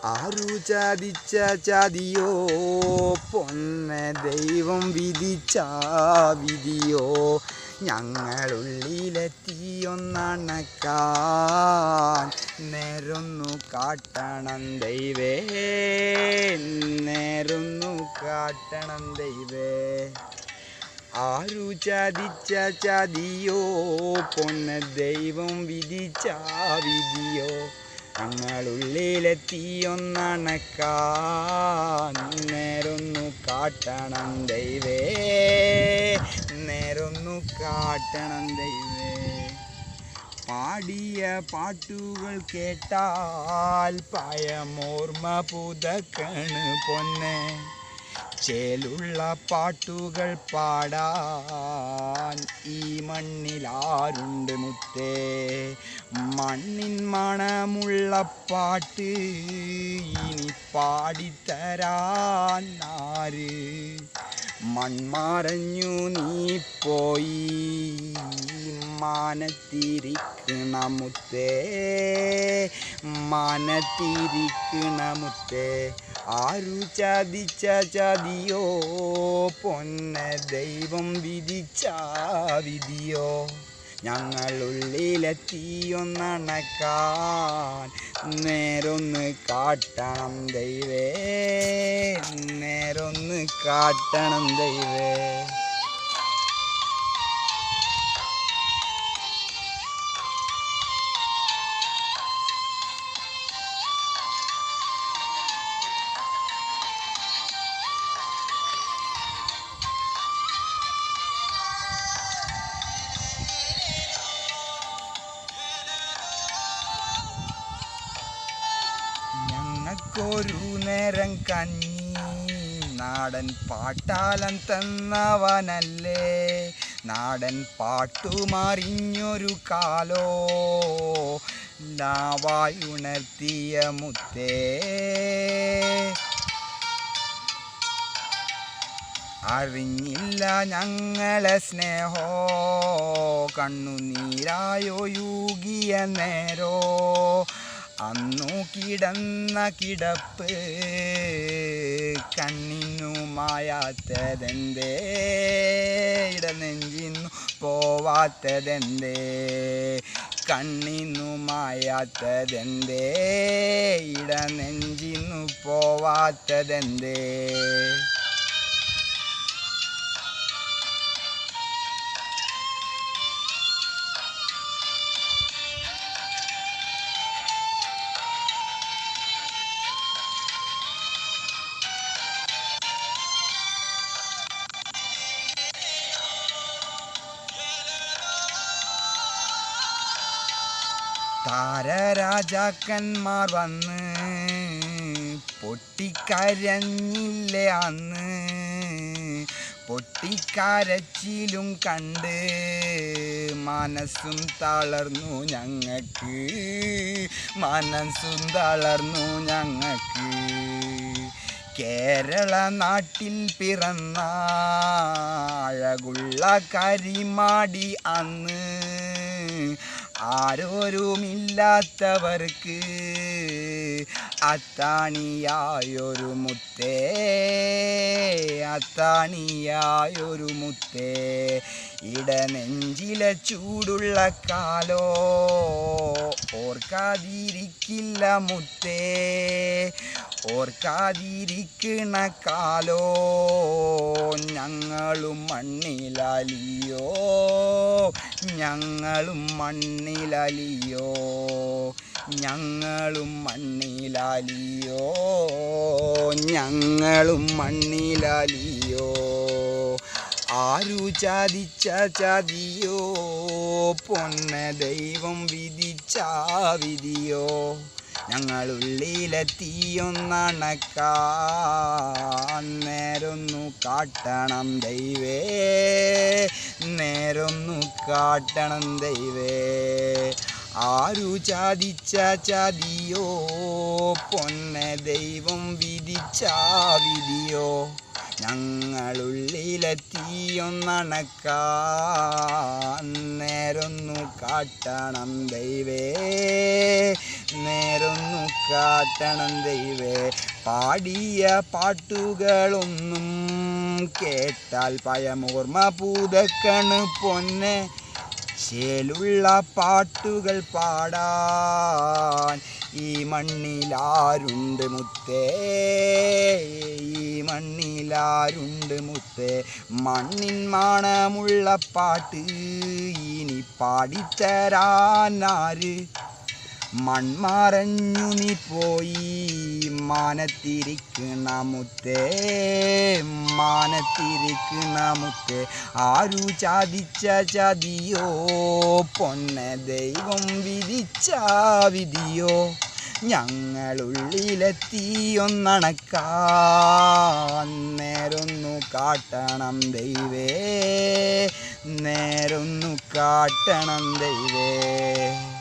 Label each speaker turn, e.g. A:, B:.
A: ആരു ചതിച്ച ചതിയോ പൊന്നെ ദൈവം വിധിച്ച വിധിയോ ഞങ്ങളുള്ളിലെത്തിയൊന്നണക്കാൻ നേരൊന്നു കാട്ടണം ദൈവേ നേരൊന്നു കാട്ടണം ദൈവേ ആരു ചതിച്ച ചതിയോ പൊന്നെ ദൈവം വിധിച്ച വിധിയോ ഞങ്ങളുള്ളിലെത്തിയൊന്നണക്കാൻ നേരൊന്നു കാട്ടണം ദൈവേ നേരൊന്നു കാട്ടണം ദൈവേ പാടിയ പാട്ടുകൾ കേട്ടാൽ പയമോർമ്മ പുതക്കണ് പൊന്നെ ചേലുള്ള പാട്ടുകൾ പാടാൻ ഈ മണ്ണിലാരുണ്ട് മുത്തേ മണ്ണിൻ മണമുള്ള പാട്ട് ഇനി പാടിത്തരാൻ ആര് മൺമറഞ്ഞു നീ പോയി മാനത്തിരിക്കണ മുത്തേ മാനത്തിരിക്കണ മുത്തേ ആരു ചതിച്ച ചതിയോ പൊന്നെ ദൈവം വിധിച്ച വിധിയോ ഞങ്ങളുള്ളിലെത്തിയൊന്നണക്കാൻ നേരൊന്ന് കാട്ടണം ദൈവേ നേരൊന്ന് കാട്ടണം ദൈവേ ഞങ്ങൾക്കൊരു നേരം കഞ്ഞി നാടൻ പാട്ടാലം തന്നവനല്ലേ നാടൻ പാട്ടുമറിഞ്ഞൊരു കാലോ ലാവായുണർത്തിയ മുത്തേ അറിഞ്ഞില്ല ഞങ്ങളെ സ്നേഹോ കണ്ണുനീരായൊഴുകിയ നേരോ അന്നു കിടന്ന കിടപ്പ് കണ്ണിനു മായാത്തതെന്തേ ഇടനെഞ്ചിന്നു പോവാത്തതെന്തേ കണ്ണിനു മായാത്തതെന്തേ ഇടനെഞ്ചിന്നു പോവാത്തതെന്തേ താരരാജാക്കന്മാർ വന്ന് പൊട്ടിക്കരഞ്ഞില്ലേ അന്ന് പൊട്ടിക്കരച്ചിലും കണ്ട് മനസ്സും തളർന്നു ഞങ്ങൾക്ക് മനസ്സും തളർന്നു ഞങ്ങൾക്ക് കേരള നാട്ടിൽ പിറന്ന അഴകുള്ള കരിമാടി അന്ന് ആരോരുമില്ലാത്തവർക്ക് അത്താണിയായൊരു മുത്തേ അത്താണിയായൊരു മുത്തേ ഇടനെഞ്ചിലെ ചൂടുള്ള കാലോ ഓർക്കാതിരിക്കില്ല മുത്തേ ഓർക്കാതിരിക്കണ കാലോ ഞങ്ങളും മണ്ണിലലിയോ ഞങ്ങളും മണ്ണിലലിയോ ഞങ്ങളും മണ്ണിലലിയോ ഞങ്ങളും മണ്ണിലലിയോ ആരു ചതിച്ച ചതിയോ പൊന്നെ ദൈവം വിധിച്ച വിധിയോ ഞങ്ങളുള്ളിലെത്തിയൊന്നണക്കാൻ നേരൊന്നു കാട്ടണം ദൈവേ നേരൊന്നു കാട്ടണം ദൈവേ ആരു ചതിച്ച ചതിയോ പൊന്നെ ദൈവം വിധിച്ച വിധിയോ ഞങ്ങളുള്ളിലെത്തിയൊന്നണക്കാൻ നേരൊന്നു കാട്ടണം ദൈവേ, നേരൊന്നു കാട്ടണം ദൈവേ. പാടിയ പാട്ടുകളൊന്നും കേട്ടാൽ പഴമോർമ്മ പുതക്കണ് പൊന്നെ, ചേലുള്ള പാട്ടുകൾ പാടാൻ ഈ മണ്ണിലാരുണ്ട് മുത്തേ, ഈ മണ്ണിലാരുണ്ട് മുത്തേ. മണ്ണിൻ മണമുള്ള പാട്ട് ഇനി പാടിത്തരാനാര്? മൺമറഞ്ഞു നീ പോയി മാനത്തിരിക്കണ മുത്തേ, മാനത്തിരിക്കണ മുത്തേ. ആരു ചതിച്ച ചതിയോ പൊന്നെ, ദൈവം വിധിച്ച വിധിയോ? ഞങ്ങളുള്ളിലെത്തിയൊന്നണക്കാൻ നേരൊന്നു കാട്ടണം ദൈവേ, നേരൊന്നു കാട്ടണം ദൈവേ.